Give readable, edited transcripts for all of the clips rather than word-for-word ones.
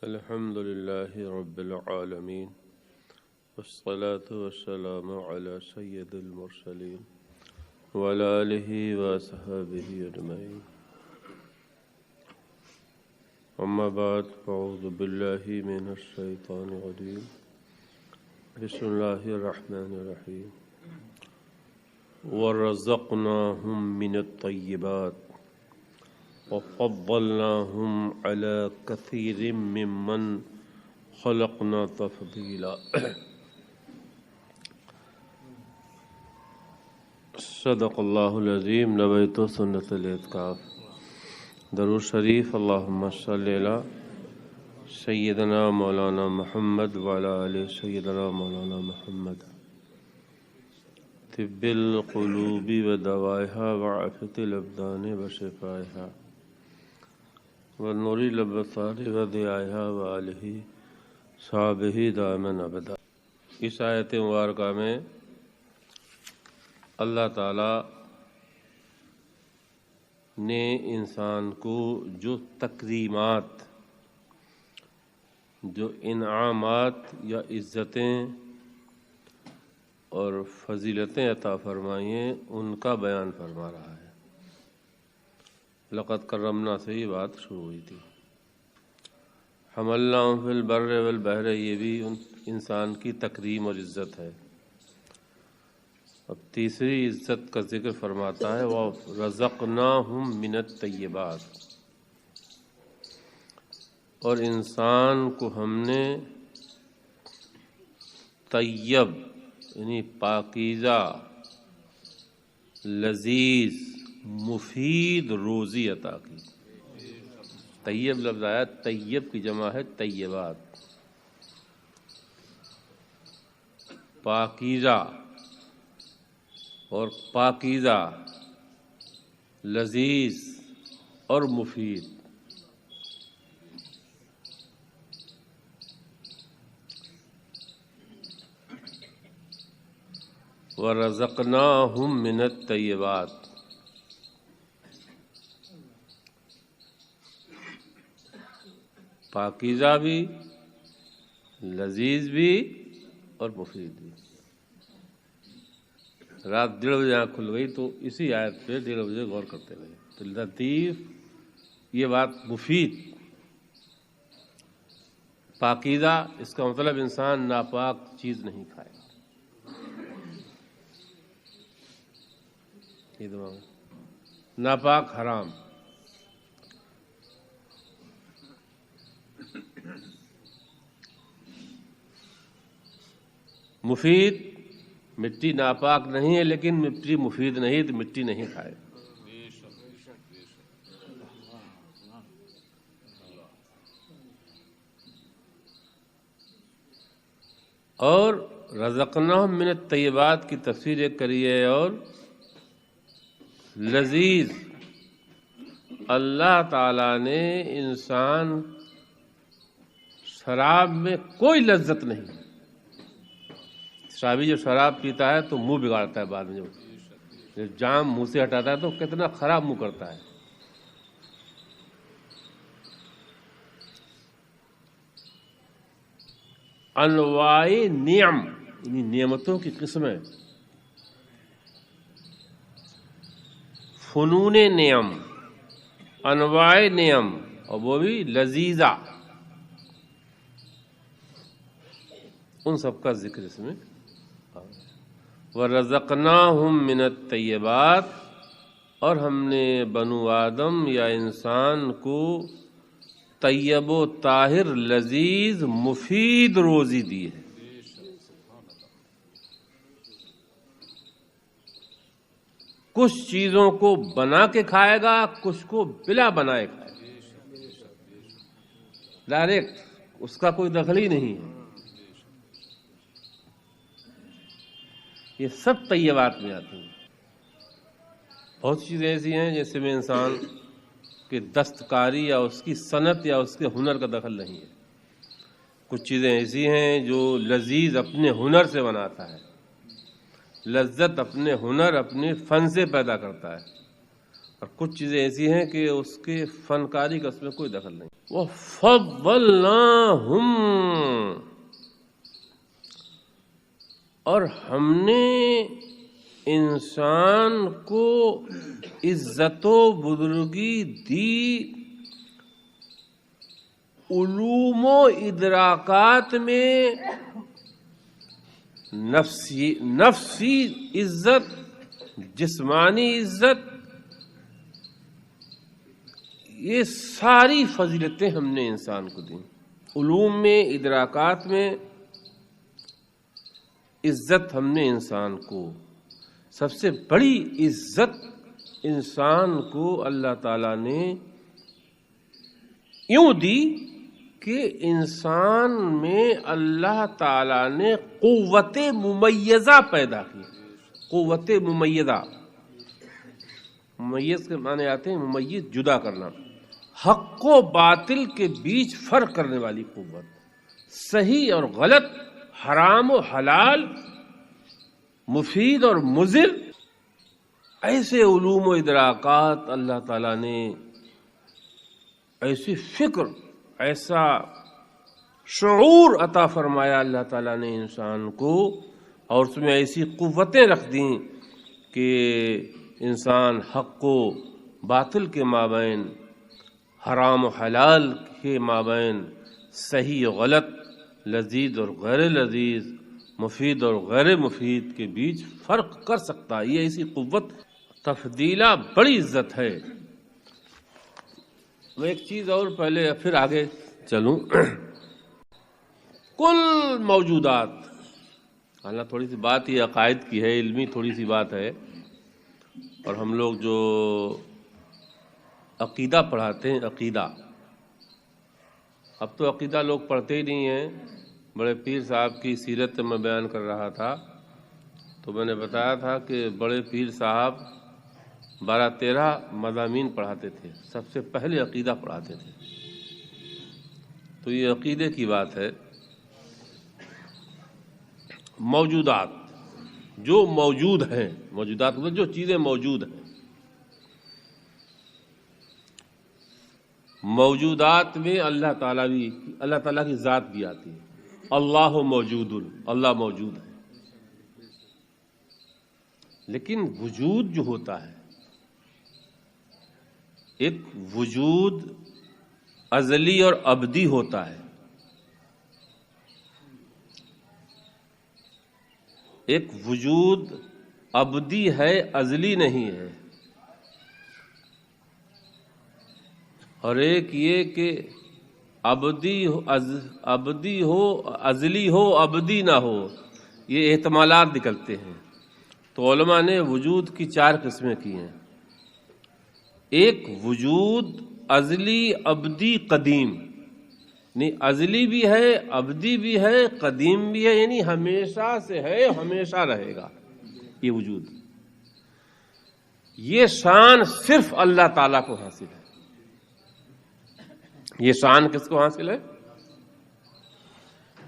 الحمد لله رب العالمين والصلاة والسلام على سيد المرسلين وعلى آله وصحبه أجمعين. أما بعد فأعوذ بالله من الشيطان الرجيم. بسم الله الرحمن الرحيم. ورزقناهم من الطيبات وفضلناهم على كثير ممن خلقنا تفضيلا. صدق الله العظيم. نبيت سنة الاعتكاف. درود شریف. اللهم صل على سيدنا مولانا محمد وعلى آل سيدنا مولانا محمد. طب القلوب ودوائها وعافية الأبدان وشفائها ونور الأبصار وضيائها وآلہ صحابہ دائما ابدا. اس آیت مبارکہ میں اللہ تعالی نے انسان کو جو تکریمات، جو انعامات یا عزتیں اور فضیلتیں عطا فرمائی ہیں ان کا بیان فرما رہا ہے. لقد کرمنا سے ہی بات شروع ہوئی تھی. حملناہم فی البر والبحر، یہ بھی انسان کی تکریم اور عزت ہے. اب تیسری عزت کا ذکر فرماتا ہے وَرَزَقْنَاهُمْ مِنَ الطَّيِّبَاتِ، اور انسان کو ہم نے طیب یعنی پاکیزہ، لذیذ، مفید روزی عطا کی. طیب لفظ آیا، طیب کی جمع ہے طیبات. پاکیزہ اور پاکیزہ، لذیذ اور مفید. وَرَزَقْنَاهُمْ مِنَ الطَّيِّبَاتِ، پاکیزہ بھی، لذیذ بھی اور مفید بھی. رات 1:30 بجے آنکھ کھل گئی تو اسی آیت پہ 1:30 بجے غور کرتے رہے. تو لطیف یہ بات، مفید، پاکیزہ، اس کا مطلب انسان ناپاک چیز نہیں کھائے. یہ دماغ ناپاک، حرام. مفید، مٹی ناپاک نہیں ہے لیکن مٹی مفید نہیں تو مٹی نہیں کھائے. اور رزقناہم من الطیبات کی تفسیر ایک کری ہے. اور لذیذ، اللہ تعالی نے انسان شراب میں کوئی لذت نہیں. شرابی جو شراب پیتا ہے تو منہ بگاڑتا ہے بعد میں. جب جام منہ سے ہٹاتا ہے تو کتنا خراب منہ کرتا ہے. انواع نعم یعنی نعمتوں کی قسمیں، فنون نعم، انواع نعم، اور وہ بھی لذیذہ، ان سب کا ذکر اس میں. وَرَزَقْنَاهُمْ مِنَ الطَّيِّبَاتِ، اور ہم نے بنو آدم یا انسان کو طیب و طاہر، لذیذ، مفید روزی دی ہے. کچھ چیزوں کو بنا کے کھائے گا، کچھ کو بلا بنائے کھائے گا. ڈائریکٹ، اس کا کوئی دخل ہی نہیں ہے. یہ سب طیبات میں آتی ہیں. بہت چیزیں ایسی ہیں جیسے میں انسان کی دستکاری یا اس کی صنعت یا اس کے ہنر کا دخل نہیں ہے. کچھ چیزیں ایسی ہیں جو لذیذ اپنے ہنر سے بناتا ہے، لذت اپنے ہنر، اپنے فن سے پیدا کرتا ہے. اور کچھ چیزیں ایسی ہیں کہ اس کے فنکاری کا اس میں کوئی دخل نہیں. وَفَضَّلْنَاهُمْ، اور ہم نے انسان کو عزت و بزرگی دی علوم و ادراکات میں. نفسی عزت، جسمانی عزت، یہ ساری فضیلتیں ہم نے انسان کو دیں. علوم میں، ادراکات میں عزت ہم نے انسان کو. سب سے بڑی عزت انسان کو اللہ تعالیٰ نے یوں دی کہ انسان میں اللہ تعالیٰ نے قوت ممیزہ پیدا کی. قوت ممیزہ، ممیز کے معنی آتے ہیں ممیز، جدا کرنا، حق و باطل کے بیچ فرق کرنے والی قوت، صحیح اور غلط، حرام و حلال، مفید اور مضر. ایسے علوم و ادراکات اللہ تعالیٰ نے، ایسی فکر، ایسا شعور عطا فرمایا اللہ تعالیٰ نے انسان کو، اور اس میں ایسی قوتیں رکھ دیں کہ انسان حق و باطل کے مابین، حرام و حلال کے مابین، صحیح و غلط، لذیذ اور غیر لذیذ، مفید اور غیر مفید کے بیچ فرق کر سکتا ہے. یہ ایسی قوت، تفضیلہ، بڑی عزت ہے. میں ایک چیز اور پہلے پھر آگے چلوں. کل موجودات، حالانکہ تھوڑی سی بات یہ عقائد کی ہے، علمی تھوڑی سی بات ہے، اور ہم لوگ جو عقیدہ پڑھاتے ہیں، عقیدہ، اب تو عقیدہ لوگ پڑھتے ہی نہیں ہیں. بڑے پیر صاحب کی سیرت میں بیان کر رہا تھا تو میں نے بتایا تھا کہ بڑے پیر صاحب 12-13 مضامین پڑھاتے تھے، سب سے پہلے عقیدہ پڑھاتے تھے. تو یہ عقیدے کی بات ہے. موجودات، جو موجود ہیں، موجودات مطلب جو چیزیں موجود ہیں، موجودات میں اللہ تعالیٰ کی ذات بھی آتی ہے. اللہ موجود، اللہ موجود ہے. لیکن وجود جو ہوتا ہے، ایک وجود ازلی اور ابدی ہوتا ہے، ایک وجود ابدی ہے، ازلی نہیں ہے. اور ایک یہ کہ ابدی ہو، ازلی ہو، ابدی نہ ہو، یہ احتمالات نکلتے ہیں. تو علماء نے وجود کی 4 قسمیں کی ہیں. ایک وجود ازلی، ابدی، قدیم. نہیں، ازلی بھی ہے، ابدی بھی ہے، قدیم بھی ہے، یعنی ہمیشہ سے ہے، ہمیشہ رہے گا. یہ وجود، یہ شان صرف اللہ تعالیٰ کو حاصل ہے. یہ شان کس کو حاصل ہے؟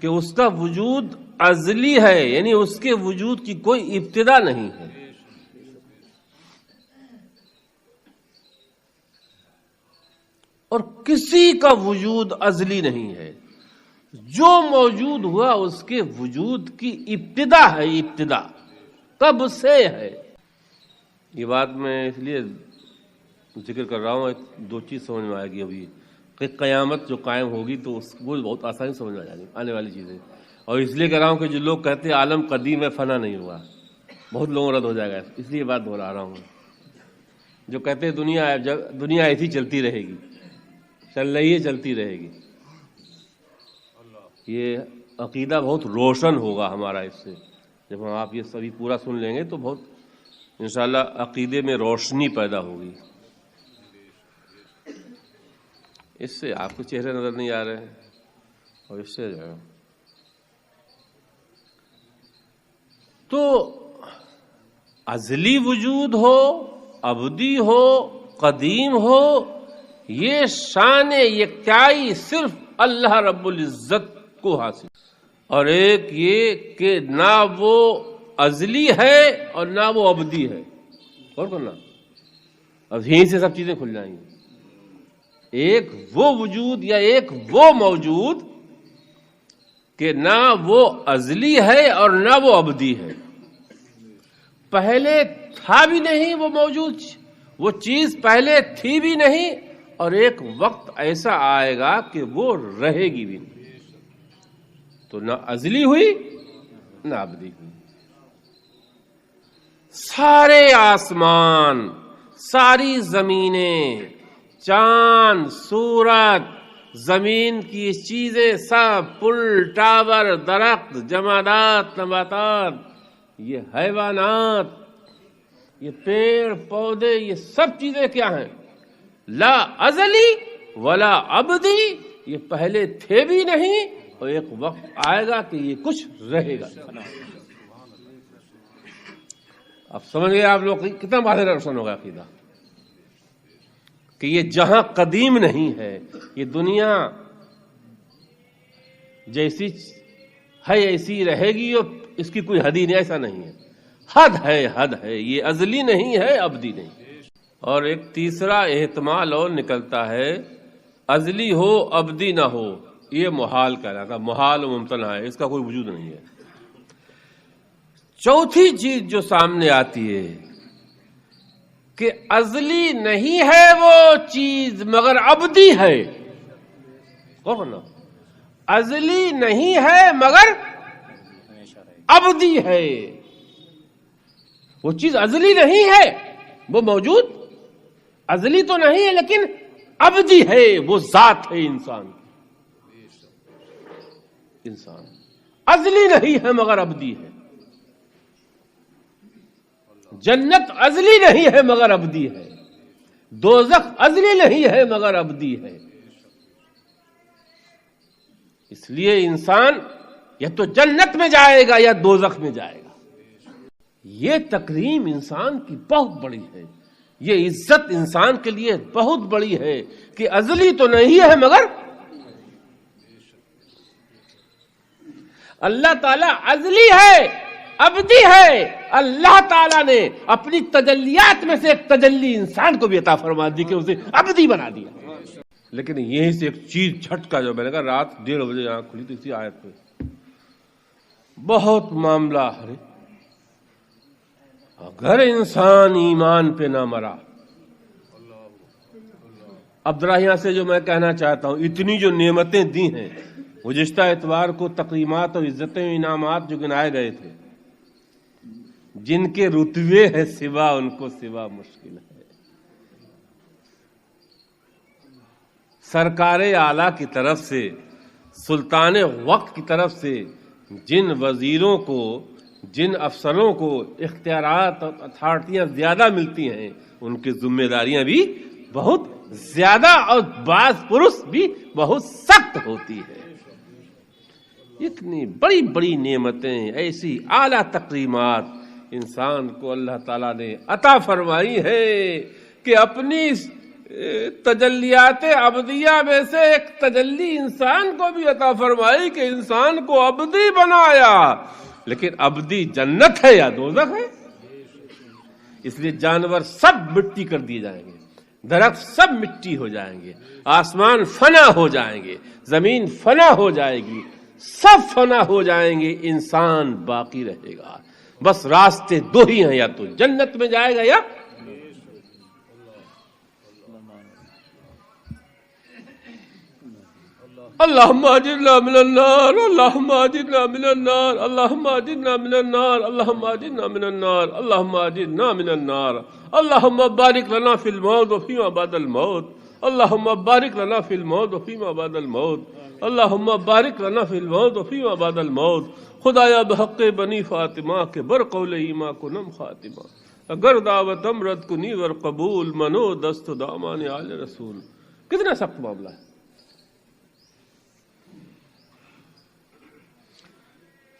کہ اس کا وجود ازلی ہے، یعنی اس کے وجود کی کوئی ابتدا نہیں ہے. اور کسی کا وجود ازلی نہیں ہے. جو موجود ہوا اس کے وجود کی ابتدا ہے، ابتدا کب سے ہے. یہ بات میں اس لیے ذکر کر رہا ہوں، 2 چیز سمجھ میں آئے گی ابھی کہ قیامت جو قائم ہوگی تو اس کو بہت آسانی سمجھ میں آنے والی چیزیں. اور اس لیے کہہ رہا ہوں کہ جو لوگ کہتے ہیں عالم قدیم ہے، فنا نہیں ہوا، بہت لوگوں رد ہو جائے گا، اس لیے بات دہرا رہا ہوں. جو کہتے ہیں دنیا ایسی چلتی رہے گی، چل رہی ہے، چلتی رہے گی، یہ عقیدہ بہت روشن ہوگا ہمارا اس سے. جب ہم آپ یہ سبھی پورا سن لیں گے تو بہت انشاءاللہ عقیدے میں روشنی پیدا ہوگی. اس سے آپ کے چہرے نظر نہیں آ رہے ہیں، اور اس سے تو ازلی وجود ہو، ابدی ہو، قدیم ہو، یہ شان یکتائی صرف اللہ رب العزت کو حاصل. اور ایک یہ کہ نہ وہ ازلی ہے اور نہ وہ ابدی ہے. اور کرنا اب یہیں سے سب چیزیں کھل جائیں گی۔ ایک وہ وجود یا ایک وہ موجود کہ نہ وہ ازلی ہے اور نہ وہ ابدی ہے، پہلے تھا بھی نہیں وہ موجود، وہ چیز پہلے تھی بھی نہیں، اور ایک وقت ایسا آئے گا کہ وہ رہے گی بھی نہیں، تو نہ ازلی ہوئی نہ ابدی ہوئی۔ سارے آسمان، ساری زمینیں، چاند، سورج، زمین کی چیزیں سب، پل، ٹاور، درخت، جمادات، نباتات، یہ حیوانات، یہ پیڑ پودے، یہ سب چیزیں کیا ہیں؟ لا ازلی ولا ابدی، یہ پہلے تھے بھی نہیں اور ایک وقت آئے گا کہ یہ کچھ رہے گا۔ اب سمجھ گئے آپ لوگ کتنا واضح روشن ہوگا عقیدہ کہ یہ جہاں قدیم نہیں ہے، یہ دنیا جیسی ہے ایسی رہے گی اور اس کی کوئی حد ہی نہیں، ایسا نہیں ہے، حد ہے، یہ ازلی نہیں ہے ابدی نہیں۔ اور ایک تیسرا احتمال اور نکلتا ہے، ازلی ہو ابدی نہ ہو، یہ محال کہلاتا، محال و ممتنع ہے، اس کا کوئی وجود نہیں ہے۔ چوتھی چیز جو سامنے آتی ہے کہ ازلی نہیں ہے وہ چیز مگر ابدی ہے، کون؟ ازلی نہیں ہے مگر ابدی ہے، وہ چیز ازلی نہیں ہے، وہ موجود ازلی تو نہیں ہے لیکن ابدی ہے، وہ ذات ہے انسان ازلی نہیں ہے مگر ابدی ہے، جنت ازلی نہیں ہے مگر ابدی ہے، دوزخ ازلی نہیں ہے مگر ابدی ہے۔ اس لیے انسان یا تو جنت میں جائے گا یا دوزخ میں جائے گا۔ یہ تکریم انسان کی بہت بڑی ہے، یہ عزت انسان کے لیے بہت بڑی ہے کہ ازلی تو نہیں ہے مگر اللہ تعالیٰ ازلی ہے، ابدی ہے۔ اللہ تعالیٰ نے اپنی تجلیات میں سے ایک تجلی انسان کو بھی عطا فرما دی کہ اسے ابدی بنا دیا۔ لیکن یہیں سے ایک چیز جھٹکا جو میں نے کہا رات 1:30 بجے آنکھ کھلی تو اسی آیت پہ بہت معاملہ ہے، اگر انسان ایمان پہ نہ مرا۔ اب ذرا یہاں سے جو میں کہنا چاہتا ہوں، اتنی جو نعمتیں دی ہیں، گزشتہ اتوار کو تقریمات اور عزتیں و انعامات جو گنائے گئے تھے، جن کے رتبے ہیں سوا ان کو سوا مشکل ہے۔ سرکار اعلیٰ کی طرف سے، سلطان وقت کی طرف سے جن وزیروں کو، جن افسروں کو اختیارات اور اتھارٹیاں زیادہ ملتی ہیں، ان کی ذمہ داریاں بھی بہت زیادہ اور بعض پرس بھی بہت سخت ہوتی ہے۔ اتنی بڑی بڑی نعمتیں، ایسی اعلیٰ تقریمات انسان کو اللہ تعالیٰ نے عطا فرمائی ہے کہ اپنی تجلیات ابدیہ میں سے ایک تجلی انسان کو بھی عطا فرمائی کہ انسان کو ابدی بنایا، لیکن ابدی جنت ہے یا دوزخ ہے؟ اس لیے جانور سب مٹی کر دیے جائیں گے، درخت سب مٹی ہو جائیں گے، آسمان فنا ہو جائیں گے، زمین فنا ہو جائے گی، سب فنا ہو جائیں گے، انسان باقی رہے گا۔ بس راستے دو ہی ہیں، یا تو جنت میں جائے گا یا اللہم اجرنا من النار، اللہم اجرنا من النار، اللہم اجرنا من النار، اللہم اجرنا من النار، اللہم اجرنا من النار، اللہم بارک لنا فی الموت وفیما بعد الموت، اللہم بارک لنا فی الموت وفیما بعد الموت، اللہم بارک لنا فی الموت وفیما بعد الموت۔ خدایا بحق بنی فاطمہ کے بر قول ایماں کو نم خاتمہ، اگر دعوت امرد کنی ور قبول، منو دست دامان آل رسول۔ کتنا سخت معاملہ ہے۔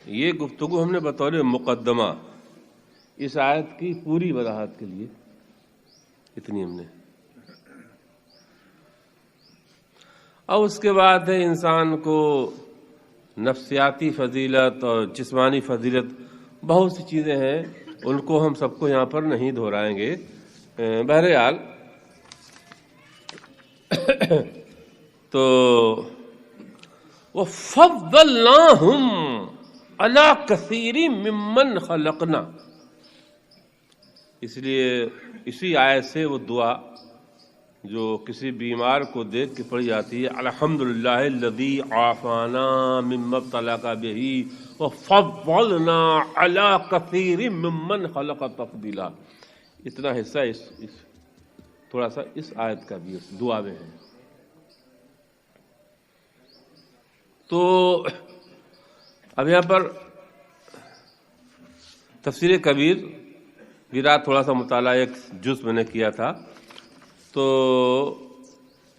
یہ گفتگو ہم نے بطور مقدمہ اس آیت کی پوری وضاحت کے لیے اتنی ہم نے، اور اس کے بعد ہے انسان کو نفسیاتی فضیلت اور جسمانی فضیلت، بہت سی چیزیں ہیں، ان کو ہم سب کو یہاں پر نہیں دہرائیں گے۔ بہرحال تو وَفَضَّلْنَاهُمْ عَلَى كَثِيرٍ مِّمَّنْ خَلَقْنَا، اس لیے اسی آیت سے وہ دعا جو کسی بیمار کو دیکھ کے پڑھی جاتی ہے، الحمدللہ الذی عافانا مما ابتلاک بہ وفضلنا علی کثیر ممن خلق تفضیلا، اتنا حصہ اس تھوڑا سا اس آیت کا بھی اس دعا میں ہے۔ تو اب یہاں پر تفسیر کبیر کی رات تھوڑا سا مطالعہ ایک جز میں نے کیا تھا، تو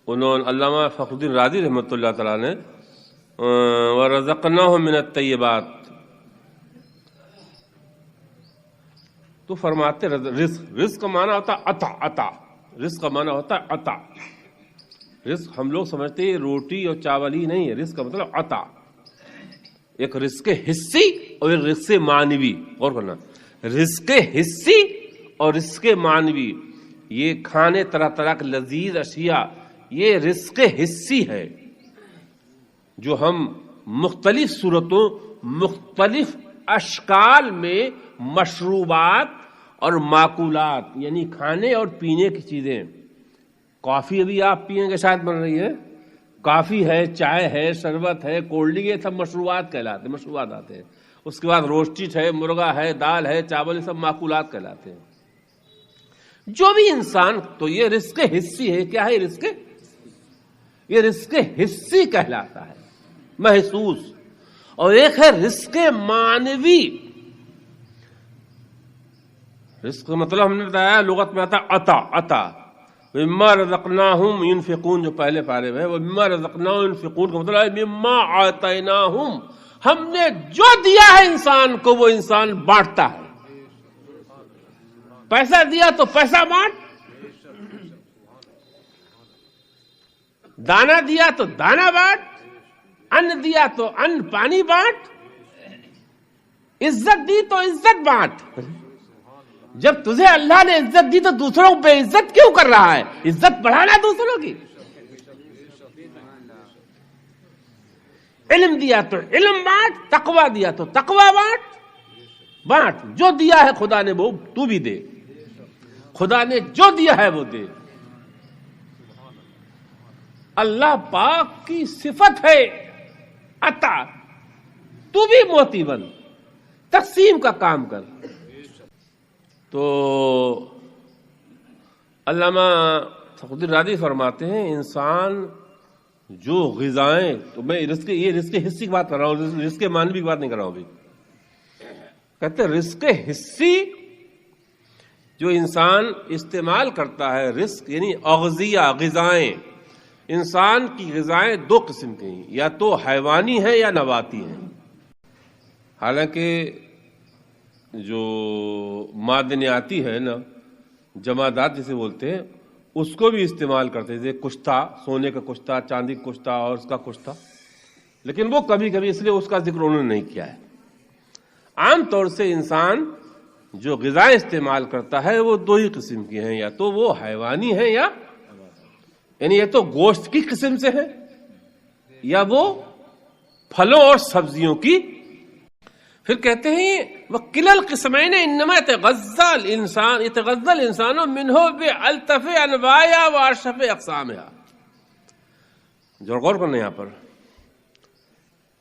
انہوں نے علامہ فخر الدین رازی رحمۃ اللہ تعالیٰ نے وَرَزَقْنَاهُم مِّنَ الطَّيِّبَاتِ، تو فرماتے رزق کا معنی ہوتا ہے عطا، رزق کا معنی ہوتا ہے عطا۔ رزق ہم لوگ سمجھتے ہیں روٹی اور چاول ہی نہیں ہے، رزق کا مطلب عطا، ایک رزق حصی اور ایک رزق معنوی۔ غور کرنا، رزق حصی اور رزق معنوی، یہ کھانے طرح طرح کے لذیذ اشیاء، یہ رزق حصی ہے جو ہم مختلف صورتوں مختلف اشکال میں مشروبات اور معقولات یعنی کھانے اور پینے کی چیزیں، کافی ابھی آپ پیئیں گے شاید بن رہی ہے، کافی ہے، چائے ہے، شربت ہے، کولڈ ڈرنک، یہ سب مشروبات کہلاتے ہیں، مشروبات آتے ہیں۔ اس کے بعد روسٹی ہے، مرغا ہے، دال ہے، چاول، یہ سب معقولات کہلاتے ہیں۔ جو بھی انسان، تو یہ رزق حصی ہے۔ کیا ہے رزق؟ یہ رزق حصی کہلاتا ہے، محسوس، اور ایک ہے رزق معنوی۔ رزق کا مطلب ہم نے بتایا لغت میں آتا عطا۔ مما رزقناہم ينفقون جو پہلے پارے میں ہے، وہ مما رزقناہم ينفقون کا مطلب ہے مما آتیناہم، ہم نے جو دیا ہے انسان کو وہ انسان بانٹتا ہے۔ پیسہ دیا تو پیسہ بانٹ، دانا دیا تو دانا بانٹ، ان دیا تو ان پانی بانٹ، عزت دی تو عزت بانٹ۔ جب تجھے اللہ نے عزت دی تو دوسروں کو بے عزت کیوں کر رہا ہے؟ عزت بڑھانا دوسروں کی۔ علم دیا تو علم بانٹ، تقوی دیا تو تقوی بانٹ۔ جو دیا ہے خدا نے وہ تو بھی دے، خدا نے جو دیا ہے وہ دے۔ اللہ پاک کی صفت ہے عطا، تو بھی موتی بن، تقسیم کا کام کر۔ تو علامہ فخر الدین رازی فرماتے ہیں انسان جو غذائیں، تو میں یہ رزق حصی کی بات کر رہا ہوں، رزق معنوی کی بات نہیں کر رہا ہوں ابھی۔ کہتے ہیں رزق حصی جو انسان استعمال کرتا ہے، رزق یعنی اغذیہ، غذائیں، انسان کی غذائیں دو قسم کی ہیں، یا تو حیوانی ہیں یا نباتی ہیں۔ حالانکہ جو معدنیاتی ہے نا، جمادات جسے بولتے ہیں، اس کو بھی استعمال کرتے ہیں، جیسے کشتہ، سونے کا کشتہ، چاندی کا کشتہ اور اس کا کشتہ، لیکن وہ کبھی کبھی اس لیے اس کا ذکر انہوں نے نہیں کیا ہے۔ عام طور سے انسان جو غذائیں استعمال کرتا ہے وہ دو ہی قسم کی ہیں، یا تو وہ حیوانی ہیں یا یعنی یہ تو گوشت کی قسم سے ہے، یا وہ پھلوں اور سبزیوں کی۔ پھر کہتے ہیں وَكِلَا الْقِسْمَيْنِ إِنَّمَا يَتَغَذَّى الْإِنسَانُ مِنْهُ بِأَلْطَفِ أَنْوَاعِهَا وَأَشْرَفِ أَقْسَامِهَا۔ جو غور کرنا یہاں پر،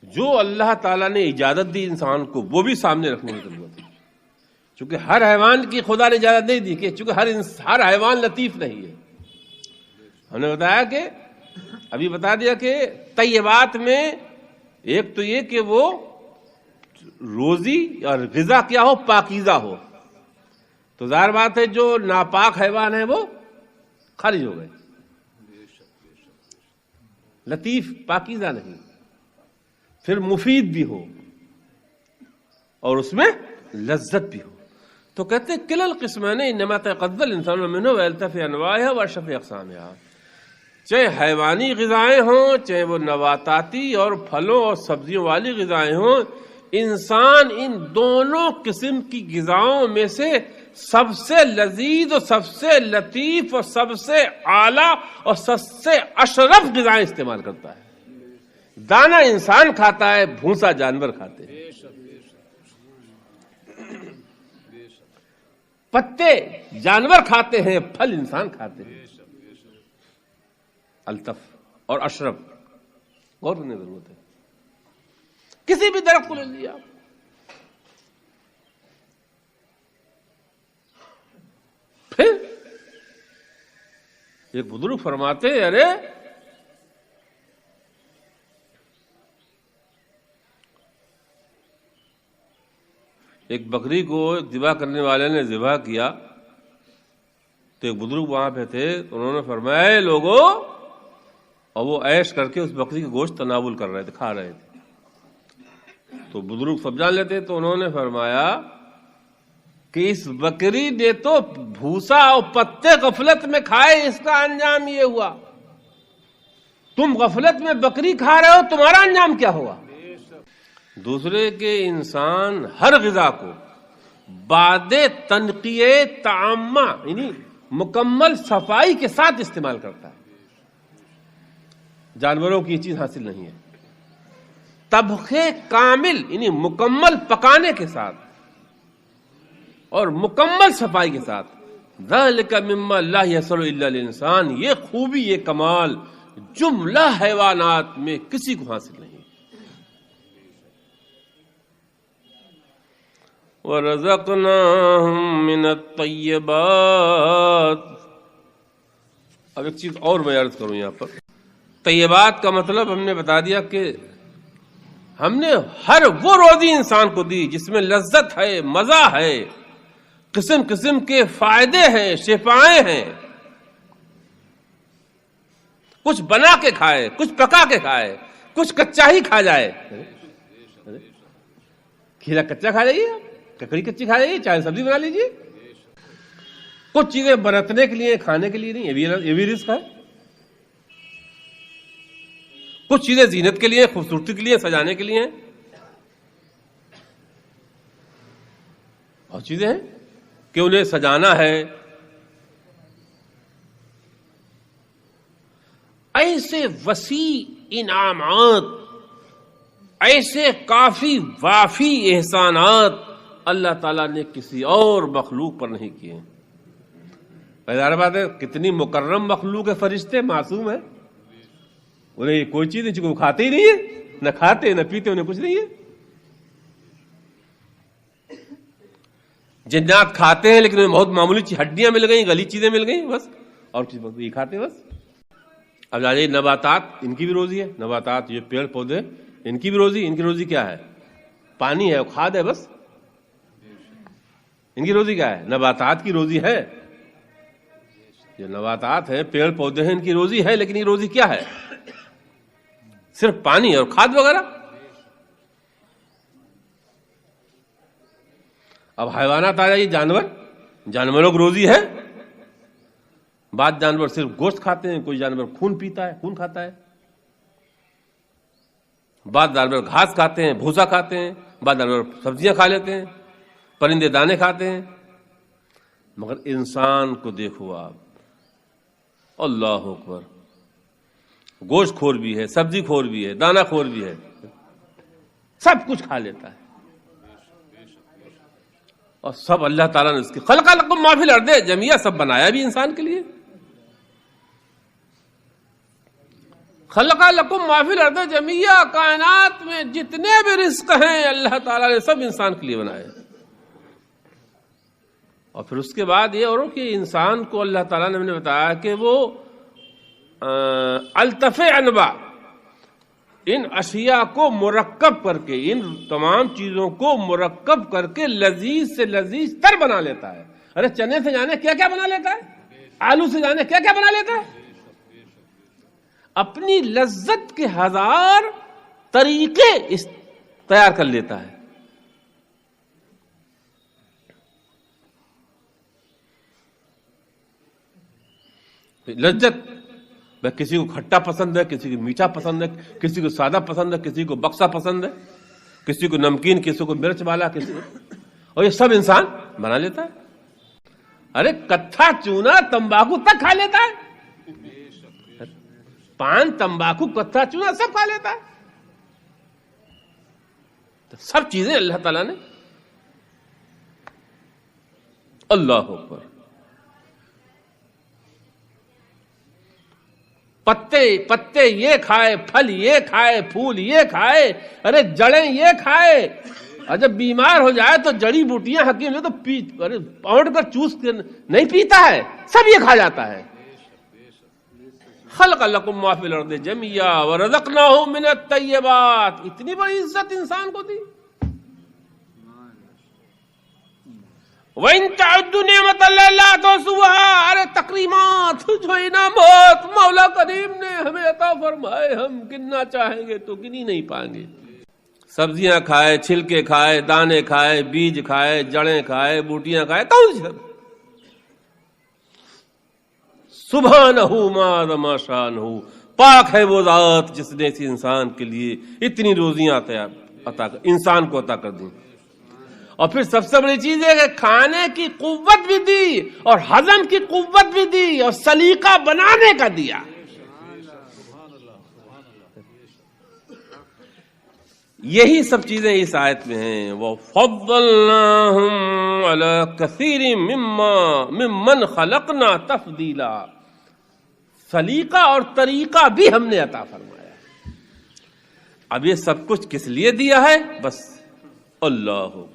جو اللہ تعالیٰ نے اجازت دی انسان کو وہ بھی سامنے رکھنے کی ضرورت ہے، چونکہ ہر حیوان کی خدا نے اجازت نہیں دی، کہ چونکہ ہر حیوان لطیف نہیں ہے۔ ہم نے بتایا کہ ابھی بتا دیا کہ طیبات میں ایک تو یہ کہ وہ روزی اور غذا کیا ہو، پاکیزہ ہو، تو ظاہر بات ہے جو ناپاک حیوان ہے وہ خارج ہو گئے، لطیف پاکیزہ نہیں، پھر مفید بھی ہو اور اس میں لذت بھی ہو۔ تو کہتے ہیں کلا القسمین انما يتغذى الانسان منه ويلتف انواعها واشرف اقسامها، چاہے حیوانی غذائیں ہوں، چاہے وہ نباتاتی اور پھلوں اور سبزیوں والی غذائیں ہوں، انسان ان دونوں قسم کی غذاؤں میں سے سب سے لذیذ اور سب سے لطیف اور سب سے اعلیٰ اور سب سے اشرف غذائیں استعمال کرتا ہے. دانا انسان کھاتا ہے، بھوسا جانور کھاتے ہیں، پتے جانور کھاتے ہیں، پھل انسان کھاتے ہیں. الطف اور اشرف اور کرنے کی ضرورت ہے. کسی بھی درخت کو لے لیا آپ، پھر ایک بزرگ فرماتے ہیں ارے ایک بکری کو ذبح کرنے والے نے ذبح کیا تو ایک بزرگ وہاں پہ تھے، انہوں نے فرمایا اے لوگوں، اور وہ عیش کر کے اس بکری کے گوشت تناول کر رہے تھے، کھا رہے تھے. تو بزرگ سب جان لیتے، تو انہوں نے فرمایا کہ اس بکری نے تو بھوسا اور پتے غفلت میں کھائے، اس کا انجام یہ ہوا. تم غفلت میں بکری کھا رہے ہو، تمہارا انجام کیا ہوا؟ دوسرے کے انسان ہر غذا کو بعد تنقیہ تعامہ یعنی مکمل صفائی کے ساتھ استعمال کرتا ہے. جانوروں کی یہ چیز حاصل نہیں ہے. طبخے کامل یعنی مکمل پکانے کے ساتھ اور مکمل صفائی کے ساتھ. ذالک مما لا یحصل الا للانسان، یہ خوبی یہ کمال جملہ حیوانات میں کسی کو حاصل نہیں. وَرَزَقْنَاهُم مِّنَ الطَّيِّبَاتِ. اب ایک چیز اور میں عرض کروں یہاں پر. طیبات کا مطلب ہم نے بتا دیا کہ ہم نے ہر وہ روزی انسان کو دی جس میں لذت ہے، مزہ ہے، قسم قسم کے فائدے ہیں، شفائیں ہیں. کچھ بنا کے کھائے، کچھ پکا کے کھائے، کچھ کچا ہی کھا جائے. کھیرا کچا کھا جائیے، ککڑی کچی کھا جائیے، چاہے سبزی بنا لیجیے. کچھ چیزیں برتنے کے لیے، کھانے کے لیے نہیں، یہ بھی رزق ہے. کچھ چیزیں زینت کے لیے، خوبصورتی کے لیے، سجانے کے لیے ہیں. اور چیزیں ہیں کہ انہیں سجانا ہے. ایسے وسیع انعامات، ایسے کافی وافی احسانات اللہ تعالیٰ نے کسی اور مخلوق پر نہیں کیے. ظاہر بات ہے کتنی مکرم مخلوق ہے، فرشتے معصوم ہے، انہیں کوئی چیز نہیں، چونکہ وہ کھاتے ہی نہیں ہے، نہ کھاتے نہ پیتے، انہیں کچھ نہیں ہے. جنات کھاتے ہیں لیکن انہیں بہت معمولی ہڈیاں مل گئیں، گلی چیزیں مل گئیں بس، اور چیز یہ کھاتے ہیں بس. اب جائیے نباتات، ان کی بھی روزی ہے. نباتات یہ پیڑ پودے، ان کی بھی روزی. ان کی روزی کیا ہے؟ پانی ہے، کھاد ہے بس. ان کی روزی کیا ہے؟ نباتات کی روزی ہے. جو نباتات ہیں، پیڑ پودے ہیں، ان کی روزی ہے، لیکن یہ روزی کیا ہے؟ صرف پانی اور کھاد وغیرہ. اب حیوانات آ جائیے، جانوروں کی روزی ہے. بعض جانور صرف گوشت کھاتے ہیں، کوئی جانور خون پیتا ہے، خون کھاتا ہے. بعض جانور گھاس کھاتے ہیں، بھوسا کھاتے ہیں. بعض جانور سبزیاں کھا لیتے ہیں، پرندے دانے کھاتے ہیں. مگر انسان کو دیکھو آپ، اللہ اکبر، گوشت خور بھی ہے، سبزی خور بھی ہے، دانا خور بھی ہے، سب کچھ کھا لیتا ہے. اور سب اللہ تعالیٰ نے اس کی خلق لکم ما فی الارض جمیعا، سب بنایا بھی انسان کے لیے. خلق لکم ما فی الارض جمیعا، کائنات میں جتنے بھی رزق ہیں اللہ تعالیٰ نے سب انسان کے لیے بنائے. اور پھر اس کے بعد یہ اور کہ انسان کو اللہ تعالیٰ نے ہمیں بتایا کہ وہ الطف انواع، ان اشیاء کو مرکب کر کے، ان تمام چیزوں کو مرکب کر کے لذیذ سے لذیذ تر بنا لیتا ہے. ارے چنے سے جانے کیا کیا بنا لیتا ہے، آلو سے جانے کیا کیا بنا لیتا ہے. اپنی لذت کے ہزار طریقے تیار کر لیتا ہے. لذت، کسی کو کھٹا پسند ہے، کسی کو میٹھا پسند ہے، کسی کو سادہ پسند ہے، کسی کو بکسا پسند ہے، کسی کو نمکین، کسی کو مرچ والا، کسی کو، اور یہ سب انسان بنا لیتا ہے. ارے کتھا چونا تمباکو تک کھا لیتا ہے، پان تمباکو کتھا چونا سب کھا لیتا ہے. تو سب چیزیں اللہ تعالیٰ نے. اللہ اکبر. پتے یہ کھائے، پھل یہ کھائے، پھول یہ کھائے، ارے جڑیں یہ کھائے، اور جب بیمار ہو جائے تو جڑی بوٹیاں حکیم نے تو ارے پاؤڈ کر چوس کے نہیں پیتا ہے، سب یہ کھا جاتا ہے. خلق لکم ما فی الارض جميعا ورزقناہم من الطیبات. اتنی بڑی عزت انسان کو دی. وَإِن تَعُدُّوا نِعْمَةَ اللَّهِ لَا تُحْصُوهَا. ارے تکریمات جو انعامات مولا کریم نے ہمیں عطا فرمائے، ہم گننا چاہیں گے تو گن ہی نہیں پائیں گے. سبزیاں کھائے، چھلکے کھائے، دانے کھائے، بیج کھائے، جڑیں کھائے، بوٹیاں کھائے، کون سی سب. سبحانہ ما شانہ. پاک ہے وہ ذات جس نے اس انسان کے لیے اتنی روزیاں انسان کو عطا کر دی. اور پھر سب سے بڑی چیز ہے کہ کھانے کی قوت بھی دی، اور ہضم کی قوت بھی دی، اور سلیقہ بنانے کا دیا. یہی سب چیزیں اس آیت میں ہیں. وَفَضَّلْنَاهُمْ عَلَى كَثِيرٍ مِّمَّنْ خَلَقْنَا تَفْضِيلًا. سلیقہ اور طریقہ بھی ہم نے عطا فرمایا. اب یہ سب کچھ کس لیے دیا ہے؟ بس اللہ اکبر.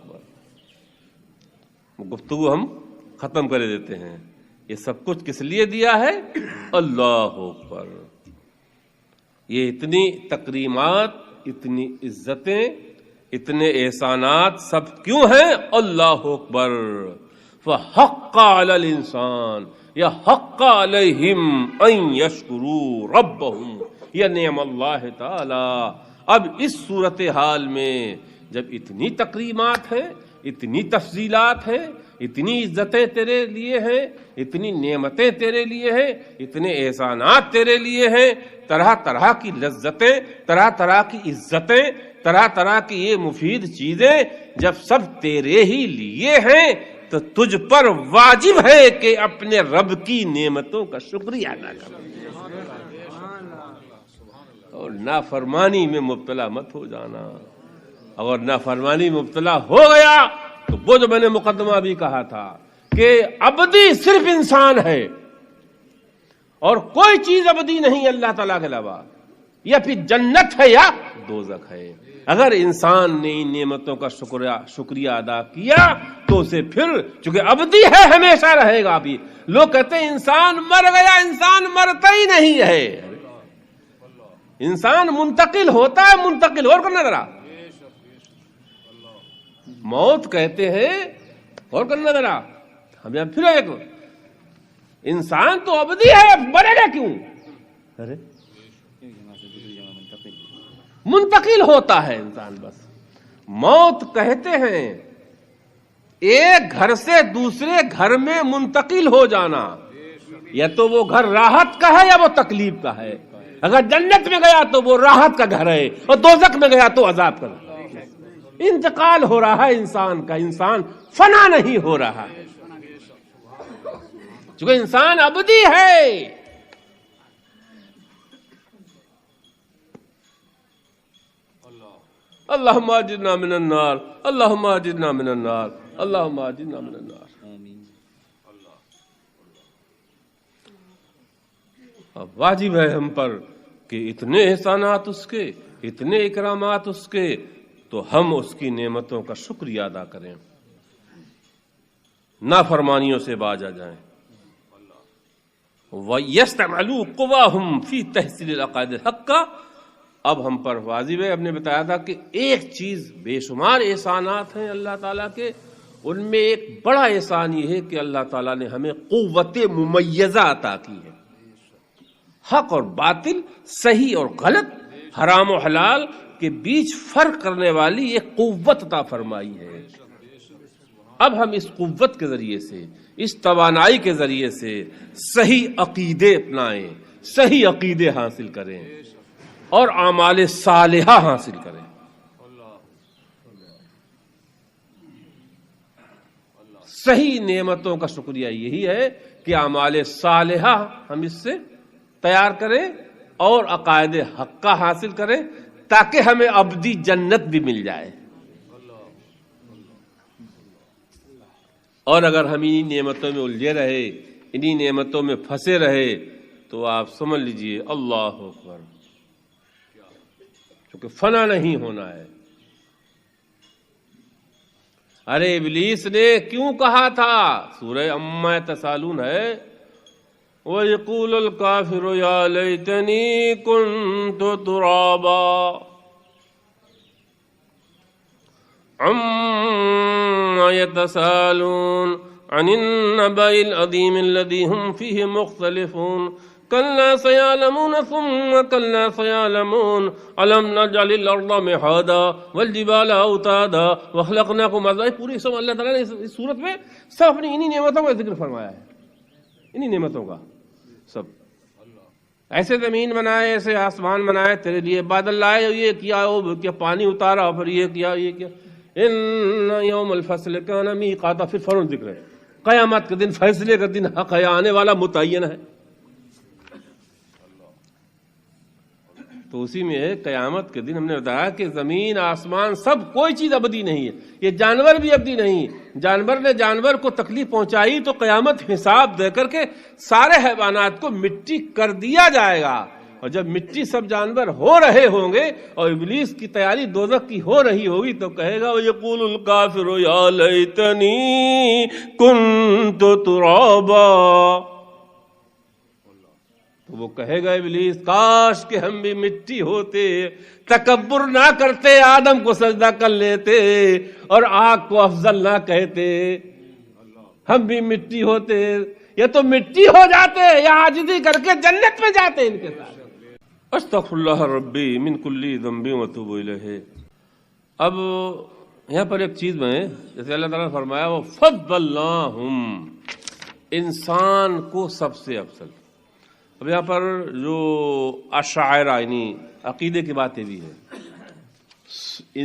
گفتگو ہم ختم کر دیتے ہیں. یہ سب کچھ کس لیے دیا ہے؟ اللہ اکبر. یہ اتنی تکریمات، اتنی عزتیں، اتنے احسانات سب کیوں ہیں؟ اللہ اکبر. فحق علی الانسان یا حق علیہم ان یشکروا ربہم یا نعم اللہ تعالی. اب اس صورتحال میں جب اتنی تکریمات ہیں، اتنی تفضیلات ہیں، اتنی عزتیں تیرے لیے ہیں، اتنی نعمتیں تیرے لیے ہیں، اتنے احسانات تیرے لیے ہیں، طرح طرح کی لذتیں، طرح طرح کی عزتیں، طرح طرح کی یہ مفید چیزیں جب سب تیرے ہی لیے ہیں تو تجھ پر واجب ہے کہ اپنے رب کی نعمتوں کا شکریہ ادا کر، اور نافرمانی میں مبتلا مت ہو جانا. اگر نافرمانی میں مبتلا ہو گیا تو وہ جو میں نے مقدمہ بھی کہا تھا کہ ابدی صرف انسان ہے اور کوئی چیز ابدی نہیں اللہ تعالیٰ کے علاوہ، یا پھر جنت ہے یا دوزخ ہے. اگر انسان نے ان نعمتوں کا شکریہ ادا کیا تو اسے پھر چونکہ ابدی ہے ہمیشہ رہے گا. بھی لوگ کہتے ہیں انسان مر گیا، انسان مرتا ہی نہیں ہے. انسان منتقل ہوتا ہے، منتقل اور کرنا ذرا. موت کہتے ہیں اور کرنا ذرا. ہم یہاں پھر ایک انسان تو ابدی ہے، مرے گا کیوں؟ ارے منتقل ہوتا ہے انسان. بس موت کہتے ہیں ایک گھر سے دوسرے گھر میں منتقل ہو جانا. یا تو وہ گھر راحت کا ہے یا وہ تکلیف کا ہے. اگر جنت میں گیا تو وہ راحت کا گھر ہے، اور دوزخ میں گیا تو عذاب کا گھر. انتقال ہو رہا ہے انسان کا، انسان فنا نہیں ہو رہا ہے چونکہ انسان ابدی ہے. اللہم اجرنا من النار، اللہم اجرنا من النار، اللہم اجرنا من النار. اب واجب ہے ہم پر کہ اتنے احسانات اس کے، اتنے اکرامات اس کے، تو ہم اس کی نعمتوں کا شکریہ ادا کریں، نافرمانیوں سے باز آ جائیں. وَيَسْتَعْمَلُوا قُوَاهُمْ فِي تَحْصِيلِ الْعَقَائِدِ الْحَقَّةِ. اب ہم پر واجب ہے، ہم نے بتایا تھا کہ ایک چیز، بے شمار احسانات ہیں اللہ تعالیٰ کے، ان میں ایک بڑا احسان یہ ہے کہ اللہ تعالیٰ نے ہمیں قوت ممیزہ عطا کی ہے. حق اور باطل، صحیح اور غلط، حرام و حلال کے بیچ فرق کرنے والی ایک قوت عطا فرمائی ہے. اب ہم اس قوت کے ذریعے سے، اس توانائی کے ذریعے سے صحیح عقیدے اپنائیں، صحیح عقیدے حاصل کریں اور اعمال صالحہ حاصل کریں. صحیح نعمتوں کا شکریہ یہی ہے کہ اعمال صالحہ ہم اس سے تیار کریں اور عقائد حقہ حاصل کریں تاکہ ہمیں ابدی جنت بھی مل جائے. اور اگر ہم انہی نعمتوں میں الجھے رہے، انہی نعمتوں میں پھنسے رہے تو آپ سمجھ لیجئے اللہ اکبر، کیونکہ فنا نہیں ہونا ہے. ارے ابلیس نے کیوں کہا تھا؟ سورہ عما یتساءلون ہے، وَيَقُولُ الْكَافِرُ يَا لَيْتَنِي كُنْتُ تُرَابًا عَمَّا يَتَسَاءَلُونَ عَنِ النَّبَإِ الْعَظِيمِ الَّذِي هُمْ فِيهِ مُخْتَلِفُونَ كَلَّا سَيَعْلَمُونَ ثُمَّ كَلَّا سَيَعْلَمُونَ أَلَمْ نَجْعَلِ الْأَرْضَ مِهَادًا وَالْجِبَالَ أَوْتَادًا وَخَلَقْنَاكُمْ أَزْوَاجًا. پوری سب اللہ تعالیٰ نے اس صورت میں سب اپنی انہی نعمتوں کا ذکر فرمایا ہے، انہی نعمتوں کا. سب ایسے زمین بنائے، ایسے آسمان بنائے، تیرے لیے بادل لائے، یہ کیا، وہ کیا، پانی اتارا، پھر یہ کیا، یہ کیا. ان یوم الفصل کان میقاتا، پھر فوراً ذکر ہے قیامت کے دن، فیصلے کا دن حق ہے، آنے والا متعین ہے. تو اسی میں ہے قیامت کے دن ہم نے بتایا کہ زمین آسمان سب کوئی چیز ابدی نہیں ہے. یہ جانور بھی ابدی نہیں. جانور نے جانور کو تکلیف پہنچائی تو قیامت حساب دے کر کے سارے حیوانات کو مٹی کر دیا جائے گا. اور جب مٹی سب جانور ہو رہے ہوں گے اور ابلیس کی تیاری دوزخ کی ہو رہی ہوگی تو کہے گا وَيَقُولُ الْكَافِرُ يَا لَيْتَنِي كُنْتُ تُرَابًا. تو وہ کہے گا ابلیس کاش کہ ہم بھی مٹی ہوتے، تکبر نہ کرتے، آدم کو سجدہ کر لیتے اور آگ کو افضل نہ کہتے. ہم بھی مٹی ہوتے، یا تو مٹی ہو جاتے یا عاجزی کر کے جنت میں جاتے ان کے ساتھ. استغفر اللہ ربی من کل ذنب واتوب الیہ. اب یہاں پر ایک چیز میں جیسے اللہ تعالیٰ نے فرمایا وہ فضلناہم، انسان کو سب سے افضل. اب یہاں پر جو اشاعرہ یعنی عقیدے کی باتیں بھی ہیں،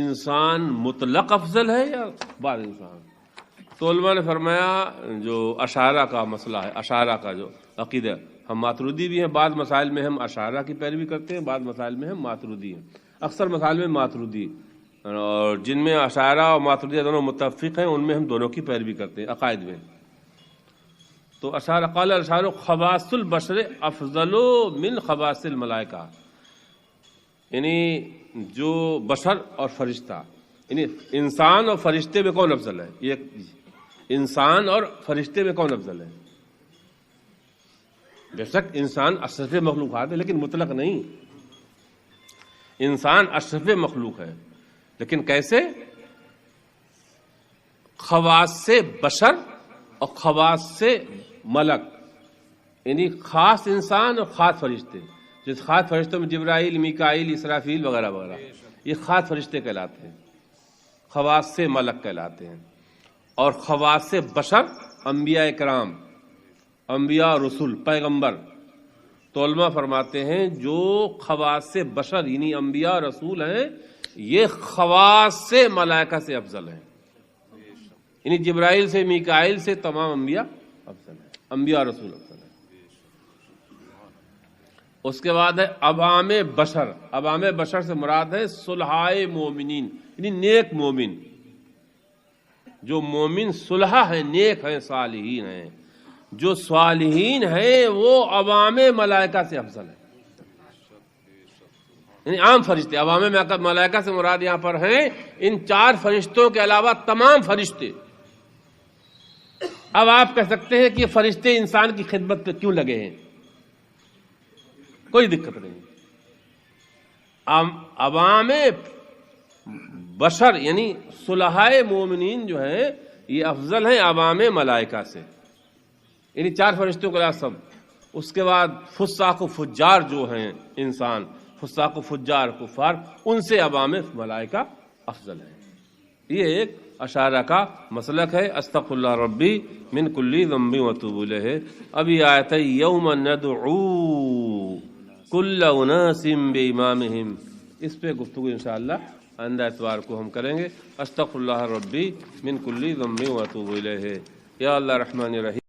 انسان مطلق افضل ہے یا بعض انسان؟ تو علماء نے فرمایا جو اشاعرہ کا مسئلہ ہے، اشاعرہ کا جو عقیدہ، ہم ماتریدی بھی ہیں، بعض مسائل میں ہم اشاعرہ کی پیروی کرتے ہیں، بعض مسائل میں ہم ماتریدی ہیں. اکثر مسائل میں ماتریدی، اور جن میں اشاعرہ اور ماتریدی دونوں متفق ہیں ان میں ہم دونوں کی پیروی کرتے ہیں عقائد میں. تو اشاعرہ قال الاشاعرہ خواص البشر افضل من خواص الملائکہ، یعنی جو بشر اور فرشتہ، یعنی انسان اور فرشتے میں کون افضل ہے؟ یہ انسان اور فرشتے میں کون افضل ہے؟ بے شک انسان اشرف مخلوقات ہے لیکن مطلق نہیں. انسان اشرف مخلوق ہے لیکن کیسے؟ خواص سے بشر اور خواص سے ملک، یعنی خاص انسان اور خاص فرشتے. جس خاص فرشتوں میں جبرائیل، میکائیل، اسرافیل وغیرہ وغیرہ، یہ خاص فرشتے کہلاتے ہیں، خواص سے ملک کہلاتے ہیں. اور خواص سے بشر انبیاء کرام، انبیاء رسول، پیغمبر. تو علماء فرماتے ہیں جو خواص سے بشر یعنی انبیاء رسول ہیں یہ خواص سے ملائکہ سے افضل ہیں. یعنی جبرائیل سے، میکائیل سے تمام انبیاء افضل ہیں، انبیاء رسول افضل ہیں. اس کے بعد ہے عوام بشر. عوام بشر سے مراد ہے صلحائے مومنین، یعنی نیک مومن. جو مومن صلحہ ہیں، نیک ہیں، صالحین ہیں. جو صالحین ہیں وہ عوام ملائکہ سے افضل ہیں، یعنی عام فرشتے. عوام ملائکہ سے مراد یہاں پر ہیں ان 4 فرشتوں کے علاوہ تمام فرشتے. اب آپ کہہ سکتے ہیں کہ یہ فرشتے انسان کی خدمت پہ کیوں لگے ہیں؟ کوئی دقت نہیں. عوام بشر یعنی صلحائے مومنین جو ہیں یہ افضل ہیں عوام ملائکہ سے، یعنی 4 فرشتوں کے علاوہ سب. اس کے بعد فساق و فجار جو ہیں انسان، فساق و فجار کفار، ان سے عوام ملائکہ افضل ہیں. یہ ایک اشارہ کا مسلک ہے. استغفر اللہ ربی من کل ذنب واتوب الیہ. ابھی آیت ہے یوم ندعو کل اناس بامامہم، اس پہ گفتگو انشاءاللہ آئندہ اتوار کو ہم کریں گے. استغفر اللہ ربی من کل ذنب واتوب الیہ. یا اللہ رحمان رحیم.